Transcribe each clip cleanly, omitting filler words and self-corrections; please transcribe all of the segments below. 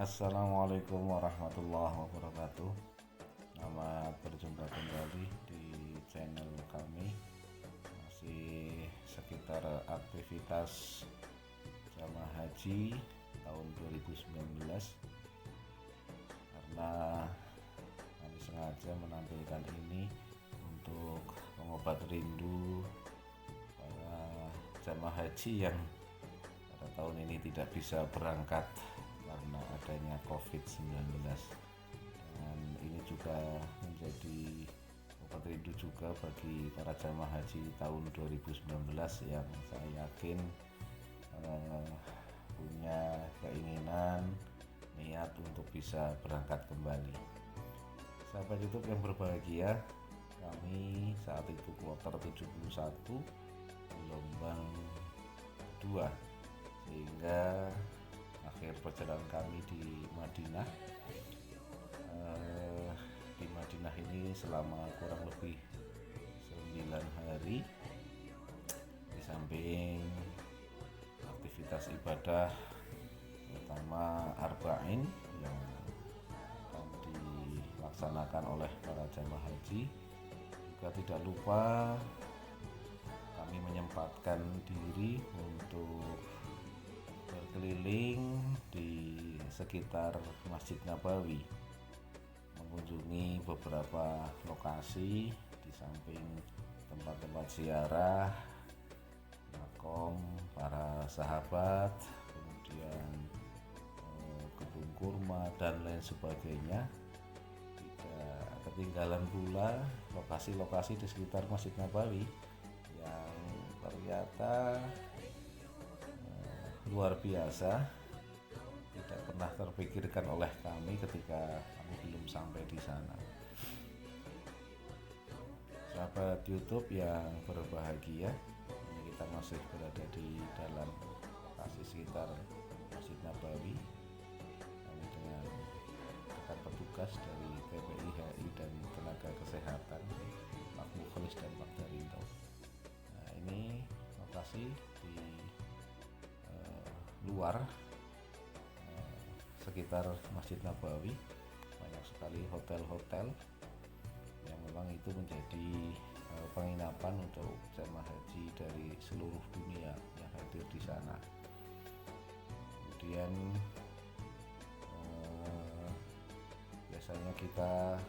Assalamualaikum warahmatullahi wabarakatuh. Selamat berjumpa kembali di channel kami. Masih sekitar aktivitas jamaah haji tahun 2019. Karena kami sengaja menampilkan ini untuk pengobat rindu para jamaah haji yang pada tahun ini tidak bisa berangkat karena adanya COVID-19. Dan ini juga menjadi obat rindu juga bagi para jamaah haji tahun 2019 yang saya yakin punya keinginan, niat untuk bisa berangkat kembali. Sahabat YouTube yang berbahagia, kami saat itu kloter 71 gelombang kedua, sehingga akhir perjalanan kami di Madinah. Di Madinah ini selama kurang lebih 9 hari, di samping aktivitas ibadah terutama arba'in yang akan dilaksanakan oleh para jamaah haji, juga tidak lupa kami menyempatkan diri untuk berkeliling di sekitar Masjid Nabawi, mengunjungi beberapa lokasi di samping tempat-tempat ziarah, makom para sahabat, kemudian kebun kurma dan lain sebagainya. Tidak ketinggalan pula lokasi-lokasi di sekitar Masjid Nabawi yang ternyata luar biasa, tidak pernah terpikirkan oleh kami ketika kami belum sampai di sana. Sahabat YouTube yang berbahagia, ini kita masih berada di dalam lokasi sekitar Masjid Nabawi. Kami dengan rekan petugas dari TPIHI dan tenaga kesehatan, Pak Mukhlis dan Pak Darinto. Nah, ini lokasi di luar sekitar Masjid Nabawi. Banyak sekali hotel-hotel yang memang itu menjadi penginapan untuk jemaah haji dari seluruh dunia yang hadir di sana. Kemudian biasanya kita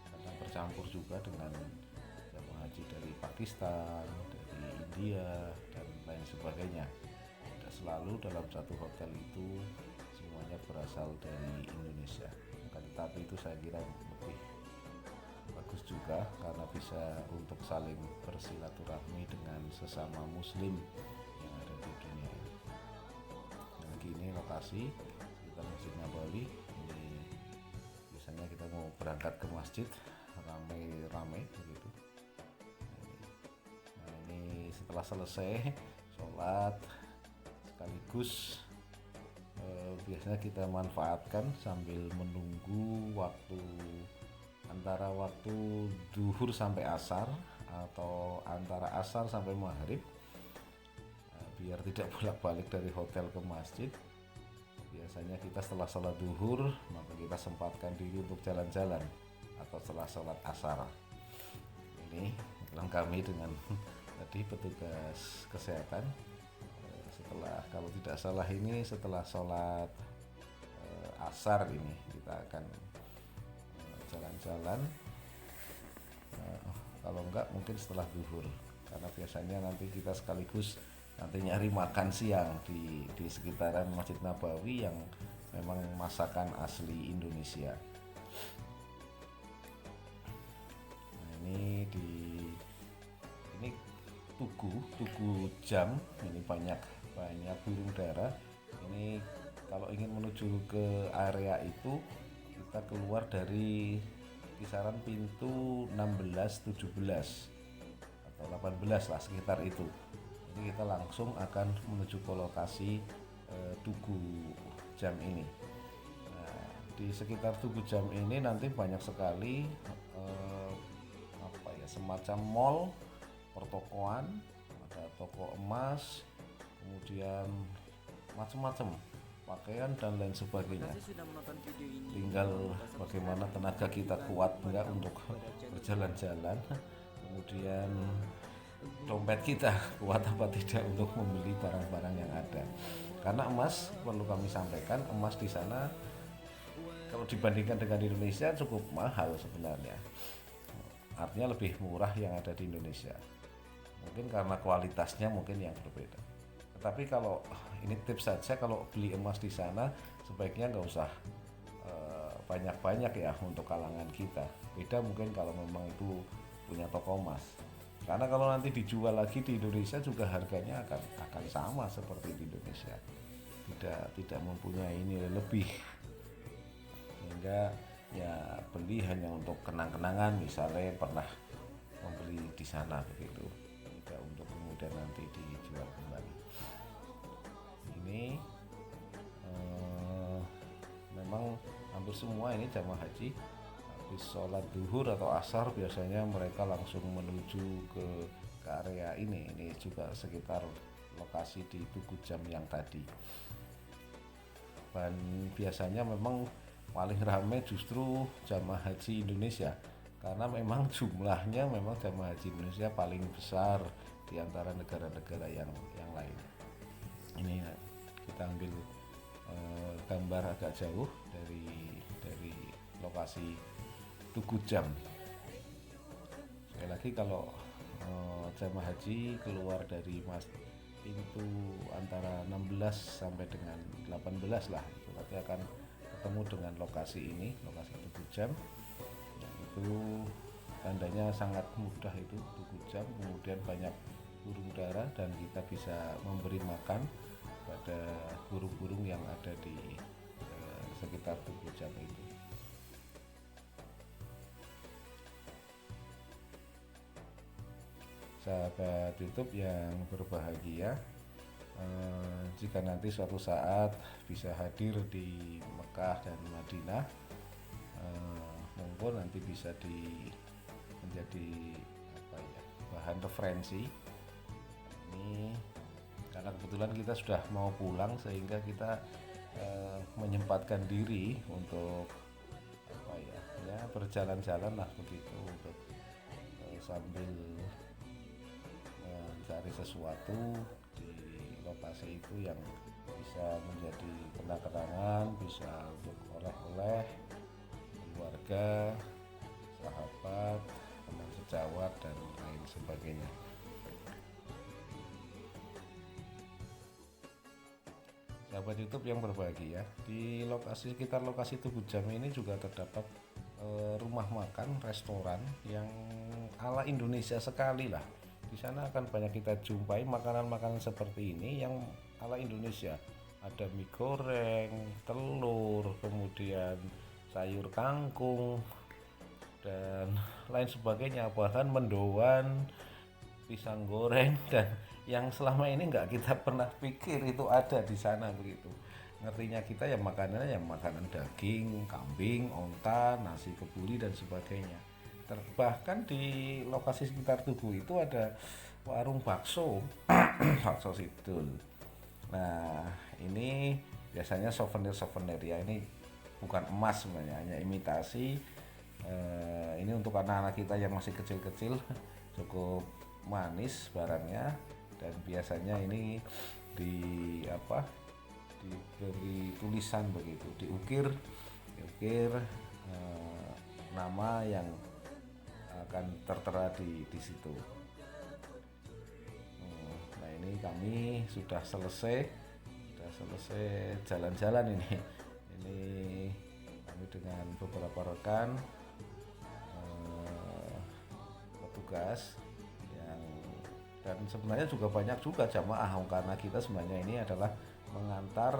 kadang bercampur juga dengan jemaah haji dari Pakistan, dari India dan lain sebagainya. Selalu dalam satu hotel itu semuanya berasal dari Indonesia. Tetapi itu saya kira lebih bagus juga karena bisa untuk saling bersilaturahmi dengan sesama muslim yang ada di dunia ini. Nah, gini lokasi kita Masjid Nabawi. Ini biasanya kita mau berangkat ke masjid rame-rame begitu. Nah, ini setelah selesai sholat sekaligus biasanya kita manfaatkan sambil menunggu waktu antara waktu duhur sampai asar atau antara asar sampai maghrib, biar tidak bolak-balik dari hotel ke masjid. Biasanya kita setelah sholat duhur maka kita sempatkan diri untuk jalan-jalan atau setelah sholat asar. Ini kami dengan tadi petugas kesehatan. Setelah, kalau tidak salah ini setelah sholat asar ini kita akan jalan-jalan, kalau enggak mungkin setelah zuhur, karena biasanya nanti kita sekaligus nanti nyari makan siang di sekitaran Masjid Nabawi yang memang masakan asli Indonesia. Nah, ini tugu jam, ini banyak burung dara. Ini kalau ingin menuju ke area itu kita keluar dari kisaran pintu 16, 17 atau 18 lah, sekitar itu. Jadi kita langsung akan menuju ke lokasi tugu jam ini. Nah, di sekitar tugu jam ini nanti banyak sekali semacam mall, pertokoan, ada toko emas, kemudian macam-macam pakaian dan lain sebagainya. Kasih sudah menonton video ini. Tinggal Jangan lupa subscribe bagaimana dan tenaga kita aktifkan kuat enggak lonceng untuk pada channel berjalan-jalan, kemudian dompet kita kuat apa tidak untuk membeli barang-barang yang ada. Karena emas, perlu kami sampaikan, emas di sana kalau dibandingkan dengan Indonesia cukup mahal sebenarnya. Artinya lebih murah yang ada di Indonesia. Mungkin karena kualitasnya mungkin yang berbeda. Tetapi kalau ini tips saja, kalau beli emas di sana sebaiknya nggak usah banyak-banyak ya untuk kalangan kita. Beda mungkin kalau memang itu punya toko emas. Karena kalau nanti dijual lagi di Indonesia juga harganya akan sama seperti di Indonesia. Tidak mempunyai nilai lebih. Sehingga ya beli hanya untuk kenang-kenangan, misalnya pernah membeli di sana begitu, tidak untuk kemudian nanti dijual kembali. Ini memang hampir semua ini jamaah haji habis sholat duhur atau asar biasanya mereka langsung menuju ke area ini juga sekitar lokasi di Tugu Jam yang tadi. Dan biasanya memang paling ramai justru jamaah haji Indonesia karena memang jumlahnya memang jamaah haji Indonesia paling besar di antara negara-negara yang lain. Ini kita ambil gambar agak jauh dari lokasi Tugu Jam. Sekali lagi kalau jamaah haji keluar dari pintu antara 16 sampai dengan 18 lah, itu nanti akan ketemu dengan lokasi ini, lokasi Tugu Jam. Itu tandanya sangat mudah, itu Tugu Jam, kemudian banyak burung dara dan kita bisa memberi makan pada burung-burung yang ada di sekitar Tugu Jam itu. Sahabat YouTube yang berbahagia, jika nanti suatu saat bisa hadir di Mekah dan Madinah, monggo nanti bisa menjadi bahan referensi. Ini karena kebetulan kita sudah mau pulang sehingga kita menyempatkan diri untuk berjalan-jalan lah begitu, untuk sambil mencari sesuatu di lokasi itu yang bisa menjadi kenang-kenangan, bisa untuk oleh-oleh keluarga, sahabat, teman sejawat dan lain sebagainya. Sahabat YouTube yang berbahagia, di sekitar lokasi Tugu Jam ini juga terdapat rumah makan, restoran yang ala Indonesia sekali lah. Di sana akan banyak kita jumpai makanan-makanan seperti ini yang ala Indonesia. Ada mie goreng, telur, kemudian sayur kangkung dan lain sebagainya, bahkan mendoan, pisang goreng, dan yang selama ini nggak kita pernah pikir itu ada di sana begitu. Ngertinya kita ya makanannya yang makanan daging, kambing, onta, nasi kebuli dan sebagainya. Bahkan di lokasi sekitar Tugu itu ada warung bakso, bakso Sidul. Nah ini biasanya souvenir ya, ini bukan emas sebenarnya, hanya imitasi. Ini untuk anak-anak kita yang masih kecil-kecil cukup manis barangnya, dan biasanya ini diberi tulisan begitu, diukir nama yang akan tertera di situ. Nah ini kami sudah selesai jalan-jalan ini kami dengan beberapa rekan petugas dan sebenarnya juga banyak juga jamaah, karena kita sebenarnya ini adalah mengantar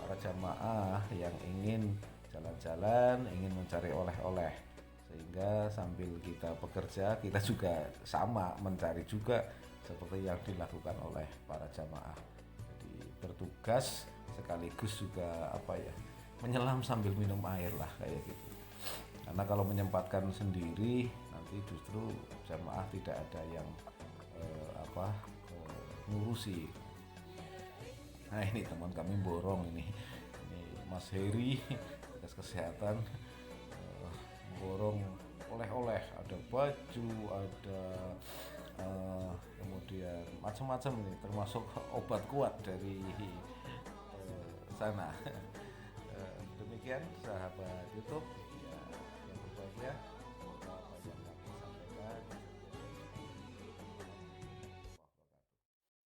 para jamaah yang ingin jalan-jalan, ingin mencari oleh-oleh, sehingga sambil kita bekerja kita juga sama mencari juga seperti yang dilakukan oleh para jamaah. Jadi bertugas sekaligus juga menyelam sambil minum air lah kayak gitu. Karena kalau menyempatkan sendiri nanti justru jamaah tidak ada yang ngurusi. Nah ini teman kami borong ini Mas Heri tugas kesehatan borong oleh-oleh, ada baju, ada kemudian macam-macam ini termasuk obat kuat dari sana. Demikian sahabat YouTube.